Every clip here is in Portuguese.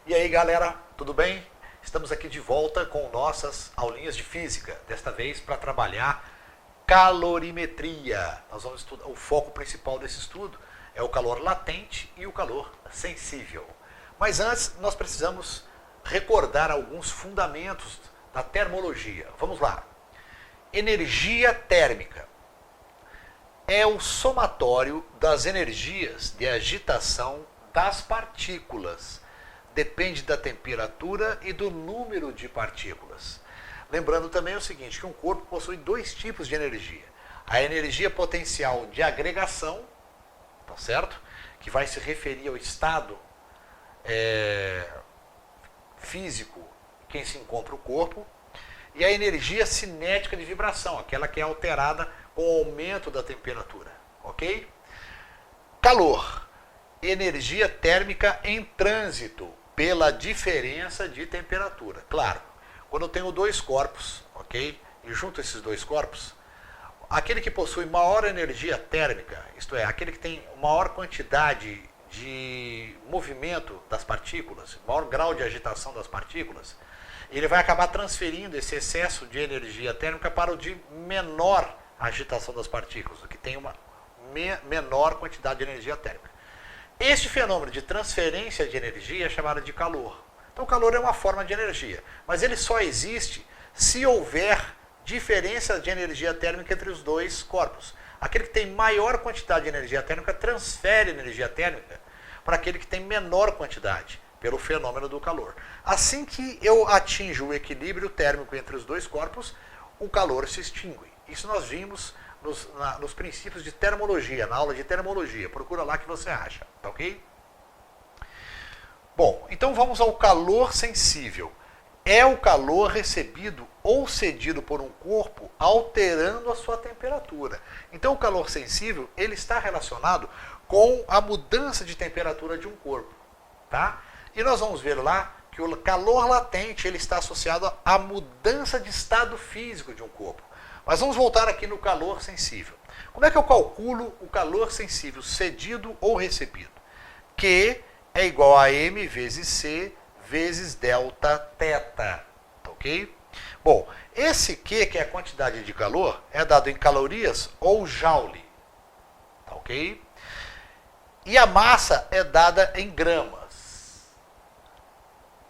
E aí galera, tudo bem? Estamos aqui de volta com nossas aulinhas de física, desta vez para trabalhar calorimetria. Nós vamos estudar, o foco principal desse estudo é o calor latente e o calor sensível. Mas antes nós precisamos recordar alguns fundamentos da termologia. Vamos lá. Energia térmica é o somatório das energias de agitação das partículas. Depende da temperatura e do número de partículas. Lembrando também o seguinte, que um corpo possui dois tipos de energia. A energia potencial de agregação, tá certo? Que vai se referir ao estado físico em que se encontra o corpo. E a energia cinética de vibração, aquela que é alterada com o aumento da temperatura. Ok? Calor. Energia térmica em trânsito pela diferença de temperatura. Claro, quando eu tenho dois corpos, ok? E junto esses dois corpos, aquele que possui maior energia térmica, isto é, aquele que tem maior quantidade de movimento das partículas, maior grau de agitação das partículas, ele vai acabar transferindo esse excesso de energia térmica para o de menor agitação das partículas, o que tem uma menor quantidade de energia térmica. Este fenômeno de transferência de energia é chamado de calor. Então o calor é uma forma de energia, mas ele só existe se houver diferença de energia térmica entre os dois corpos. Aquele que tem maior quantidade de energia térmica transfere energia térmica para aquele que tem menor quantidade, pelo fenômeno do calor. Assim que eu atinjo o equilíbrio térmico entre os dois corpos, o calor se extingue. Isso nós vimos nos princípios de termologia, na aula de termologia. Procura lá que você acha, tá ok? Bom, então vamos ao calor sensível. É o calor recebido ou cedido por um corpo alterando a sua temperatura. Então o calor sensível, ele está relacionado com a mudança de temperatura de um corpo, tá? E nós vamos ver lá que o calor latente, ele está associado à mudança de estado físico de um corpo. Mas vamos voltar aqui no calor sensível. Como é que eu calculo o calor sensível cedido ou recebido? Q é igual a M vezes C vezes delta θ. Ok? Bom, esse Q, que é a quantidade de calor, é dado em calorias ou joule. Ok? E a massa é dada em gramas.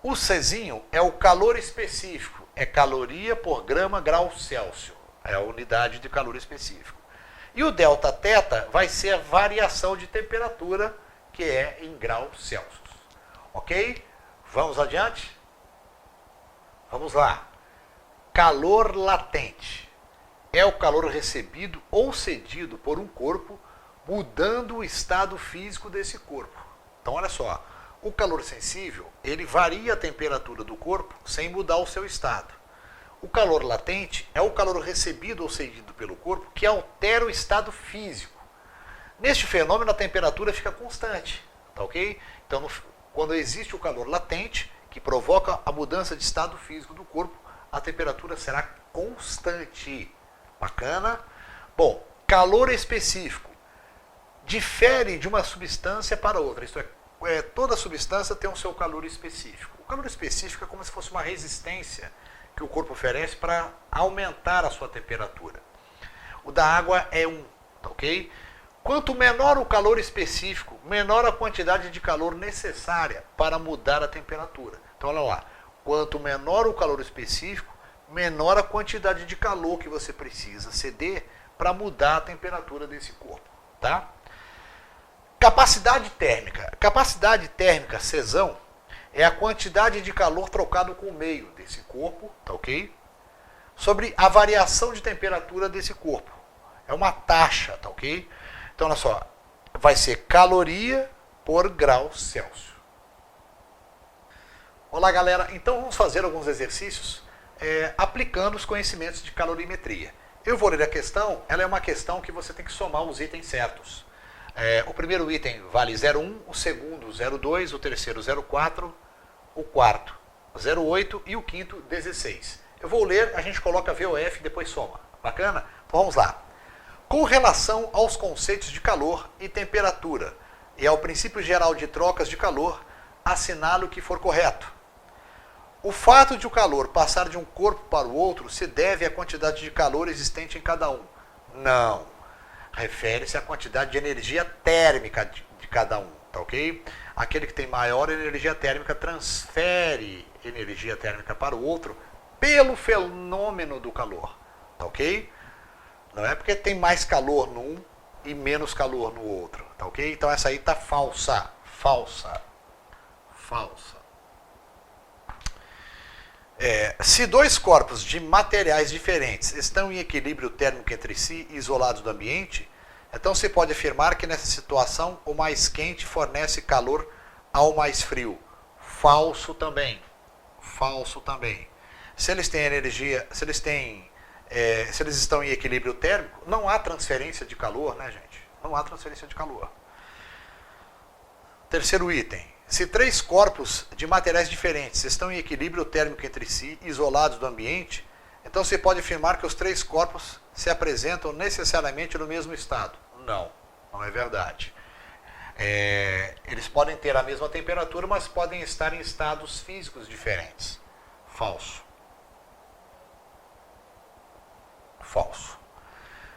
O Czinho é o calor específico. É caloria por grama grau Celsius. É a unidade de calor específico. E o delta θ vai ser a variação de temperatura, que é em graus Celsius. Ok? Vamos adiante? Vamos lá. Calor latente é o calor recebido ou cedido por um corpo, mudando o estado físico desse corpo. Então, olha só. O calor sensível, ele varia a temperatura do corpo sem mudar o seu estado. O calor latente é o calor recebido ou cedido pelo corpo que altera o estado físico. Neste fenômeno, a temperatura fica constante, tá ok? Então, quando existe o calor latente, que provoca a mudança de estado físico do corpo, a temperatura será constante. Bacana? Bom, calor específico difere de uma substância para outra. Isto é, toda substância tem o seu calor específico. O calor específico é como se fosse uma resistência que o corpo oferece para aumentar a sua temperatura. O da água é 1, ok? Quanto menor o calor específico, menor a quantidade de calor necessária para mudar a temperatura. Então, olha lá. Quanto menor o calor específico, menor a quantidade de calor que você precisa ceder para mudar a temperatura desse corpo, tá? Capacidade térmica. Capacidade térmica, Czão, é a quantidade de calor trocado com o meio desse corpo, tá ok? Sobre a variação de temperatura desse corpo. É uma taxa, tá ok? Então, olha só, vai ser caloria por grau Celsius. Olá, galera. Então, vamos fazer alguns exercícios aplicando os conhecimentos de calorimetria. Eu vou ler a questão, ela é uma questão que você tem que somar os itens certos. O primeiro item vale 0,1, o segundo 0,2, o terceiro 0,4, o quarto 0,8 e o quinto 16. Eu vou ler, a gente coloca VOF e depois soma. Bacana? Então vamos lá. Com relação aos conceitos de calor e temperatura e ao princípio geral de trocas de calor, assinale o que for correto. O fato de o calor passar de um corpo para o outro se deve à quantidade de calor existente em cada um. Não. Refere-se à quantidade de energia térmica de cada um, tá ok? Aquele que tem maior energia térmica transfere energia térmica para o outro pelo fenômeno do calor, tá ok? Não é porque tem mais calor num e menos calor no outro, tá ok? Então essa aí tá falsa. Se dois corpos de materiais diferentes estão em equilíbrio térmico entre si e isolados do ambiente, então se pode afirmar que nessa situação o mais quente fornece calor ao mais frio. Falso também. Se eles têm energia, se eles estão em equilíbrio térmico, não há transferência de calor, né, gente? Não há transferência de calor. Terceiro item. Se três corpos de materiais diferentes estão em equilíbrio térmico entre si, isolados do ambiente, então se pode afirmar que os três corpos se apresentam necessariamente no mesmo estado. Não é verdade. Eles podem ter a mesma temperatura, mas podem estar em estados físicos diferentes. Falso.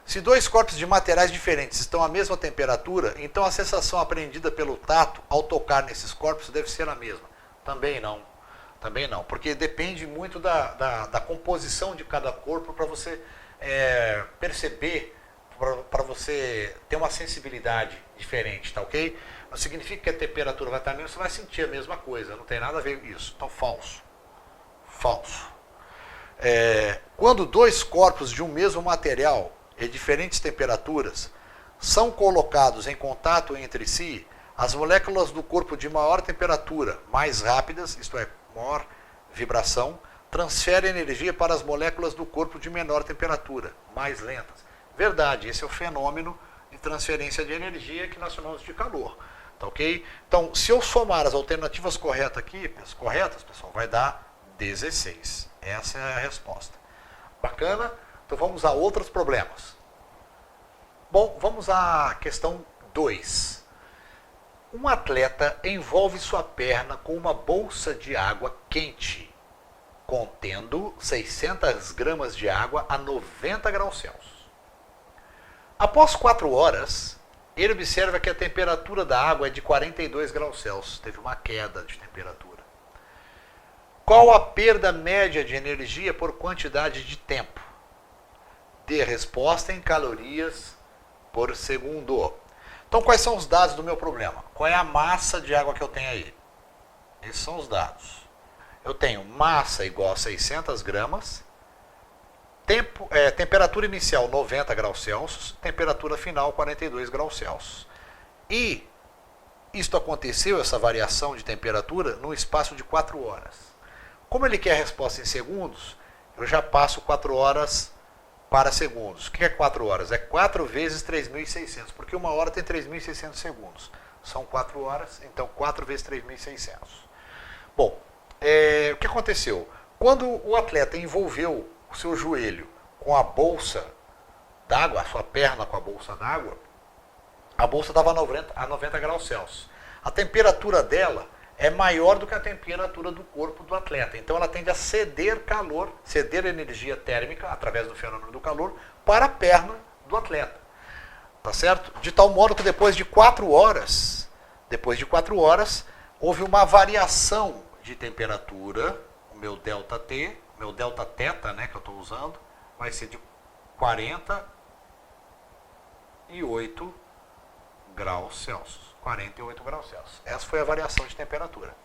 Se dois corpos de materiais diferentes estão à mesma temperatura, então a sensação apreendida pelo tato ao tocar nesses corpos deve ser a mesma. Também não, porque depende muito da composição de cada corpo para você perceber, para você ter uma sensibilidade diferente, tá ok? Não significa que a temperatura vai estar a mesma, você vai sentir a mesma coisa, não tem nada a ver com isso. Então, falso. Quando dois corpos de um mesmo material e diferentes temperaturas são colocados em contato entre si, as moléculas do corpo de maior temperatura, mais rápidas, isto é, maior vibração, transferem energia para as moléculas do corpo de menor temperatura, mais lentas. Verdade, esse é o fenômeno de transferência de energia que nós chamamos de calor. Tá ok? Então, se eu somar as alternativas corretas aqui, pessoal, vai dar 16. Essa é a resposta. Bacana? Então vamos a outros problemas. Bom, vamos à questão 2. Um atleta envolve sua perna com uma bolsa de água quente, contendo 600 gramas de água a 90 graus Celsius. Após 4 horas, ele observa que a temperatura da água é de 42 graus Celsius. Teve uma queda de temperatura. Qual a perda média de energia por quantidade de tempo? Dê resposta em calorias por segundo. Então, quais são os dados do meu problema? Qual é a massa de água que eu tenho aí? Esses são os dados. Eu tenho massa igual a 600 gramas, temperatura inicial 90 graus Celsius, temperatura final 42 graus Celsius. E isto aconteceu, essa variação de temperatura, no espaço de 4 horas. Como ele quer a resposta em segundos, eu já passo 4 horas para segundos. O que é 4 horas? É 4 vezes 3.600, porque uma hora tem 3.600 segundos. São 4 horas, então 4 vezes 3.600. Bom, o que aconteceu? Quando o atleta envolveu o seu joelho com a bolsa d'água, a sua perna com a bolsa d'água, a bolsa estava a 90 graus Celsius. A temperatura dela é maior do que a temperatura do corpo do atleta. Então ela tende a ceder calor, ceder energia térmica, através do fenômeno do calor, para a perna do atleta. Tá certo? De tal modo que depois de 4 horas, houve uma variação de temperatura, o meu ΔT, meu Δθ, né, que eu estou usando, vai ser de 48 graus Celsius. 48 graus Celsius. Essa foi a variação de temperatura.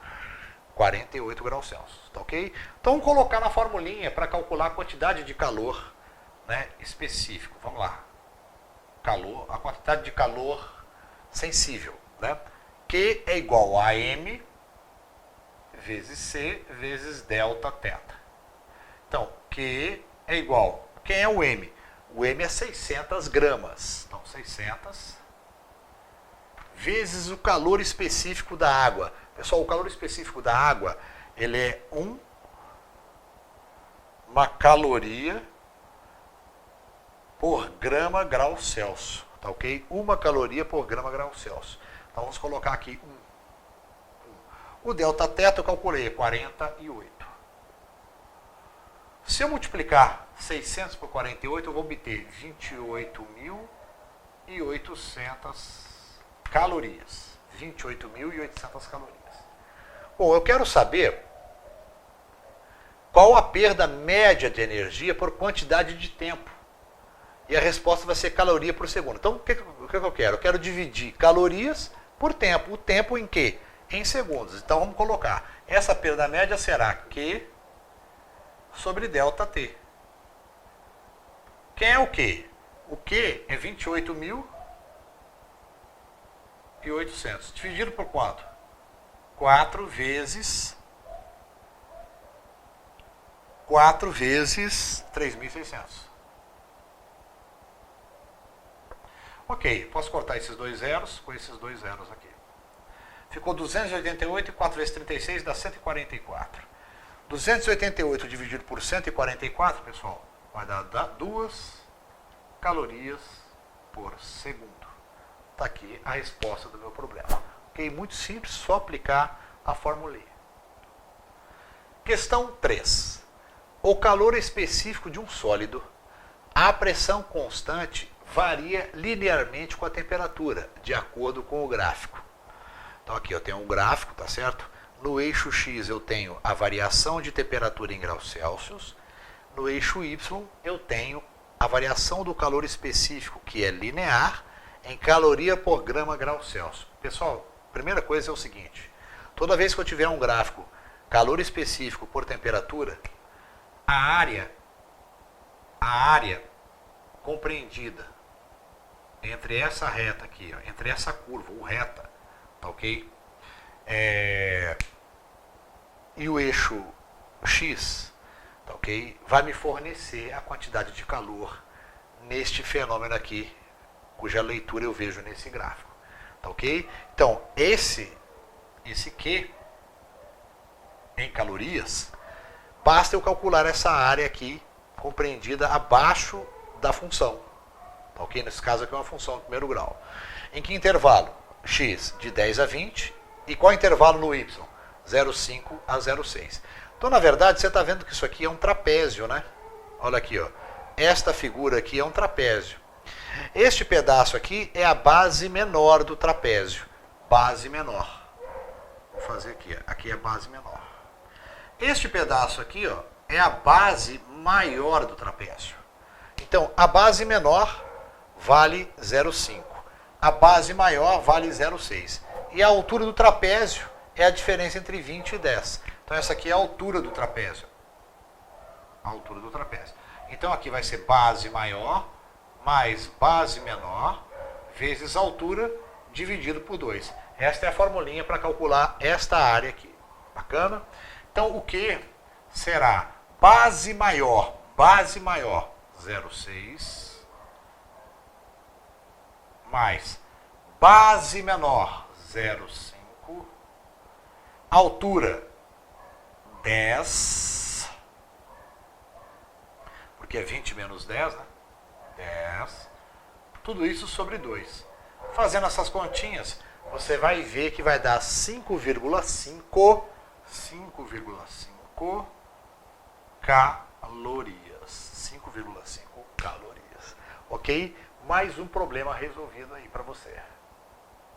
48 graus Celsius. Tá ok? Então vamos colocar na formulinha para calcular a quantidade de calor, né, específico. Vamos lá. Calor, a quantidade de calor sensível, né? Q é igual a M vezes C vezes Δθ. Então, Q é igual. Quem é o M? O M é 600 gramas. Então, 600 vezes o calor específico da água. Pessoal, o calor específico da água, ele é uma caloria por grama grau Celsius. Tá ok? 1 caloria por grama grau Celsius. Então vamos colocar aqui 1. O delta θ eu calculei 48. Se eu multiplicar 600 por 48, eu vou obter 28.800 calorias. 28.800 calorias. Bom, eu quero saber qual a perda média de energia por quantidade de tempo. E a resposta vai ser caloria por segundo. Então, o que eu quero? Eu quero dividir calorias por tempo. O tempo em quê? Em segundos. Então, vamos colocar. Essa perda média será Q sobre ΔT. Quem é o Q? O Q é 28.800. Dividido por quanto? 4 vezes 3.600. Ok, posso cortar esses dois zeros com esses dois zeros aqui. Ficou 288 e 4 vezes 36 dá 144. 288 dividido por 144, pessoal, vai dar 2 calorias por segundo. Está aqui a resposta do meu problema. Ok, muito simples, só aplicar a formulinha. Questão 3. O calor específico de um sólido, a pressão constante varia linearmente com a temperatura, de acordo com o gráfico. Então aqui eu tenho um gráfico, tá certo? No eixo X eu tenho a variação de temperatura em graus Celsius. No eixo Y eu tenho a variação do calor específico, que é linear, em caloria por grama grau Celsius. Pessoal, primeira coisa é o seguinte. Toda vez que eu tiver um gráfico calor específico por temperatura, a área compreendida entre essa reta aqui, ó, entre essa curva, ou reta, tá ok? E o eixo X, tá ok? Vai me fornecer a quantidade de calor neste fenômeno aqui, cuja leitura eu vejo nesse gráfico, tá ok? Então, esse Q em calorias, basta eu calcular essa área aqui, compreendida abaixo da função. Tá ok? Nesse caso aqui é uma função de primeiro grau. Em que intervalo? X de 10 a 20. E qual intervalo no Y? 0,5 a 0,6. Então, na verdade, você está vendo que isso aqui é um trapézio, né? Olha aqui, ó. Esta figura aqui é um trapézio. Este pedaço aqui é a base menor do trapézio. Base menor. Vou fazer aqui. Aqui é a base menor. Este pedaço aqui, ó, é a base maior do trapézio. Então, a base menor vale 0,5. A base maior vale 0,6. E a altura do trapézio é a diferença entre 20 e 10. Então, essa aqui é a altura do trapézio. A altura do trapézio. Então, aqui vai ser base maior mais base menor vezes altura dividido por 2. Esta é a formulinha para calcular esta área aqui. Bacana? Então, o que será base maior 0,6 mais base menor 0,5, altura 10, porque é 20 menos 10, né? 10, tudo isso sobre 2. Fazendo essas continhas, você vai ver que vai dar 5,5 calorias. 5,5 calorias. Ok? Mais um problema resolvido aí para você.